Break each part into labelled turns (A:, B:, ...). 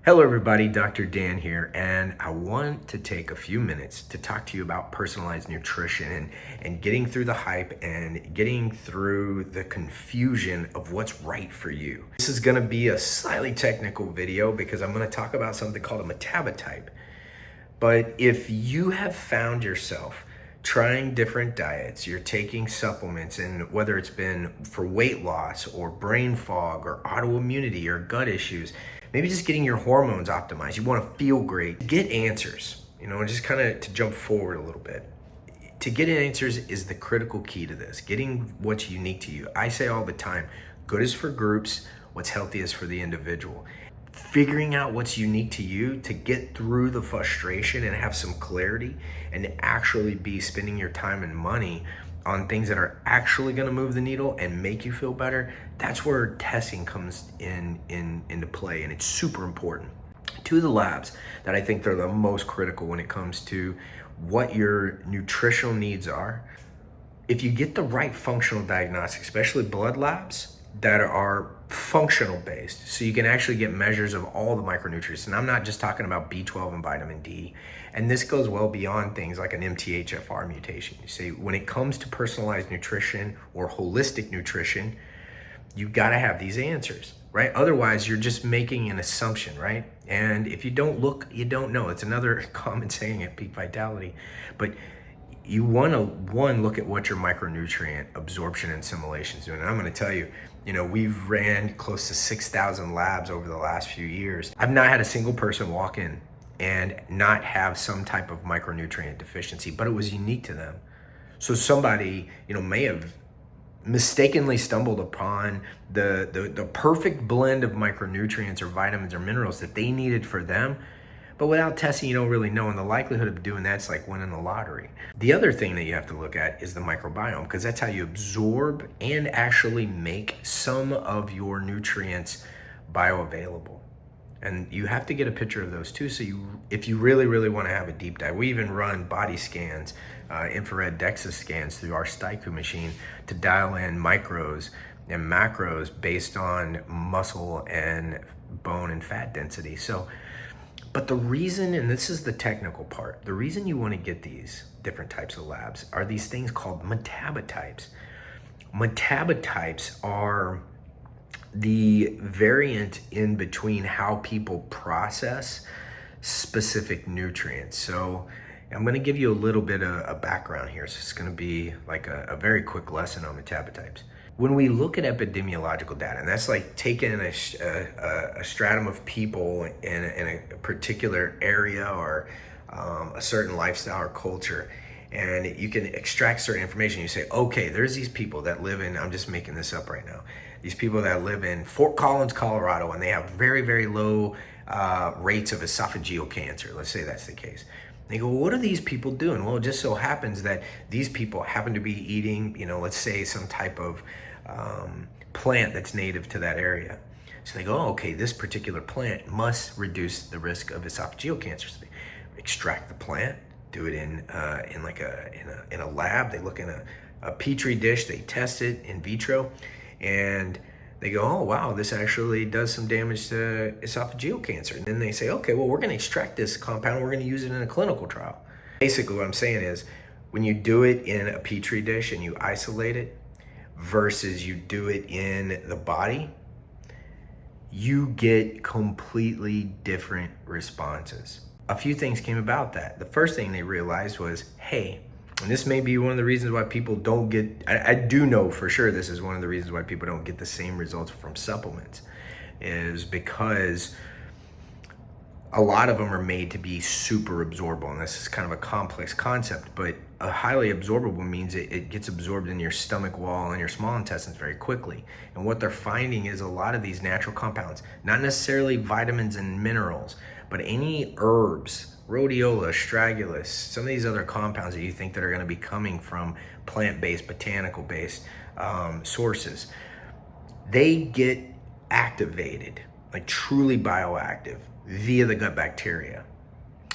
A: Hello everybody, Dr. Dan here, and I want to take a few minutes to talk to you about personalized nutrition and getting through the hype and getting through the confusion of what's right for you. This is gonna be a slightly technical video because I'm gonna talk about something called a metabotype. But if you have found yourself trying different diets, you're taking supplements, and whether it's been for weight loss or brain fog or autoimmunity or gut issues, maybe just getting your hormones optimized, you want to feel great, get answers, and just kind of to jump forward a little bit. To get answers is the critical key to this, getting what's unique to you. I say all the time, good is for groups, what's healthy is for the individual. Figuring out what's unique to you to get through the frustration and have some clarity and actually be spending your time and money on things that are actually going to move the needle and make you feel better. That's where testing comes into play, and it's super important. Two of the labs that I think they're the most critical when it comes to what your nutritional needs are. If you get the right functional diagnostics, especially blood labs that are functional based, so you can actually get measures of all the micronutrients. And I'm not just talking about B12 and vitamin D. And this goes well beyond things like an MTHFR mutation. You see, when it comes to personalized nutrition or holistic nutrition, you gotta have these answers, right? Otherwise, you're just making an assumption, right? And if you don't look, you don't know. It's another common saying at Peak Vitality. But you want to, one, look at what your micronutrient absorption and assimilation is doing. And I'm going to tell you, we've ran close to 6,000 labs over the last few years. I've not had a single person walk in and not have some type of micronutrient deficiency, but it was unique to them. So somebody, may have mistakenly stumbled upon the perfect blend of micronutrients or vitamins or minerals that they needed for them. But without testing, you don't really know, and the likelihood of doing that's like winning the lottery. The other thing that you have to look at is the microbiome, because that's how you absorb and actually make some of your nutrients bioavailable. And you have to get a picture of those too. So if you really, really want to have a deep dive, we even run body scans, infrared DEXA scans through our STIKU machine to dial in micros and macros based on muscle and bone and fat density. But the reason, and this is the technical part, the reason you want to get these different types of labs are these things called metabotypes. Metabotypes are the variant in between how people process specific nutrients. So I'm going to give you a little bit of a background here. So it's going to be like a very quick lesson on metabotypes. When we look at epidemiological data, and that's like taking a stratum of people in a particular area or a certain lifestyle or culture, and you can extract certain information. You say, okay, there's these people that live in, I'm just making this up right now, these people that live in Fort Collins, Colorado, and they have very, very low rates of esophageal cancer. Let's say that's the case. They go, well, what are these people doing? Well, it just so happens that these people happen to be eating, let's say some type of plant that's native to that area. So they go, oh, okay, this particular plant must reduce the risk of esophageal cancer. So they extract the plant, do it in a lab. They look in a petri dish, they test it in vitro, and they go, oh, wow, this actually does some damage to esophageal cancer. And then they say, okay, well, we're going to extract this compound. We're going to use it in a clinical trial. Basically, what I'm saying is when you do it in a petri dish and you isolate it versus you do it in the body, you get completely different responses. A few things came about that. The first thing they realized was, hey, and this may be one of the reasons why people don't get, I do know for sure this is one of the reasons why people don't get the same results from supplements, is because a lot of them are made to be super absorbable. And this is kind of a complex concept, but a highly absorbable means it gets absorbed in your stomach wall and your small intestines very quickly. And what they're finding is a lot of these natural compounds, not necessarily vitamins and minerals, but any herbs, rhodiola, astragalus, some of these other compounds that you think that are going to be coming from plant-based, botanical-based sources, they get activated, like truly bioactive, via the gut bacteria.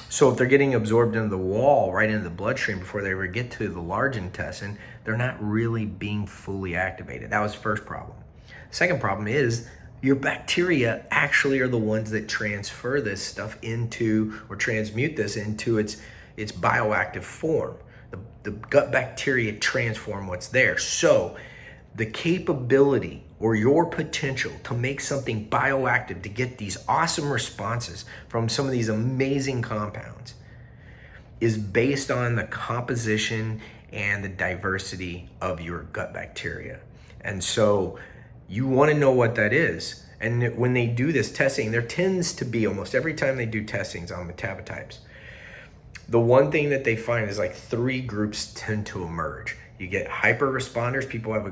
A: So if they're getting absorbed into the wall, right into the bloodstream before they ever get to the large intestine, they're not really being fully activated. That was the first problem. Second problem is Your bacteria actually are the ones that transfer this stuff into, or transmute this into its bioactive form. The gut bacteria transform what's there. So the capability or your potential to make something bioactive, to get these awesome responses from some of these amazing compounds, is based on the composition and the diversity of your gut bacteria. And so you want to know what that is. And when they do this testing, there tends to be, almost every time they do testings on metabotypes, the one thing that they find is like 3 groups tend to emerge. You get hyper responders. People have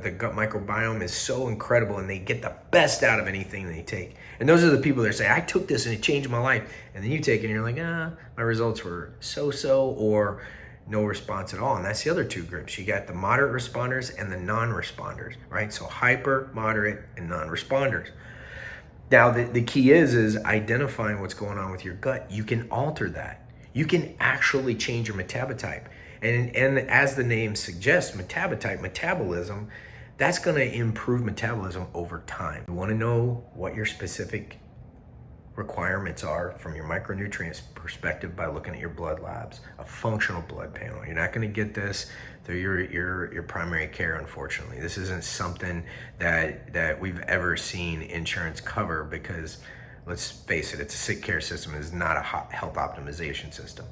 A: the gut microbiome is so incredible and they get the best out of anything they take. And those are the people that say, I took this and it changed my life. And then you take it and you're like, my results were so-so or no response at all. And that's the other 2 groups. You got the moderate responders and the non-responders, right? So hyper, moderate, and non-responders. Now, the key is identifying what's going on with your gut. You can alter that. You can actually change your metabotype. And as the name suggests, metabolism, that's going to improve metabolism over time. You want to know what your specific requirements are from your micronutrients perspective by looking at your blood labs, a functional blood panel. You're not going to get this through your primary care, unfortunately. This isn't something that we've ever seen insurance cover because, let's face it, it's a sick care system. It's not a health optimization system.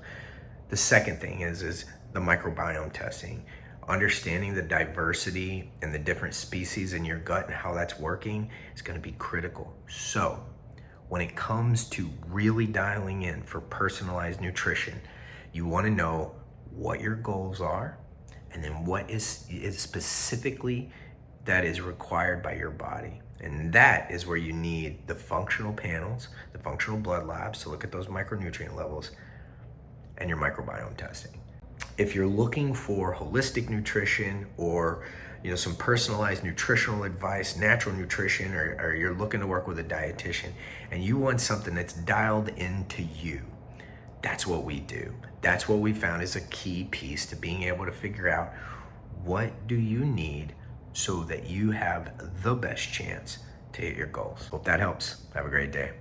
A: The second thing is the microbiome testing. Understanding the diversity and the different species in your gut and how that's working is going to be critical. So when it comes to really dialing in for personalized nutrition, you want to know what your goals are and then what is specifically that is required by your body. And that is where you need the functional panels, the functional blood labs to look at those micronutrient levels, and your microbiome testing. If you're looking for holistic nutrition or some personalized nutritional advice, natural nutrition, or you're looking to work with a dietitian and you want something that's dialed into you, that's what we do. That's what we found is a key piece to being able to figure out what do you need so that you have the best chance to hit your goals. Hope that helps. Have a great day.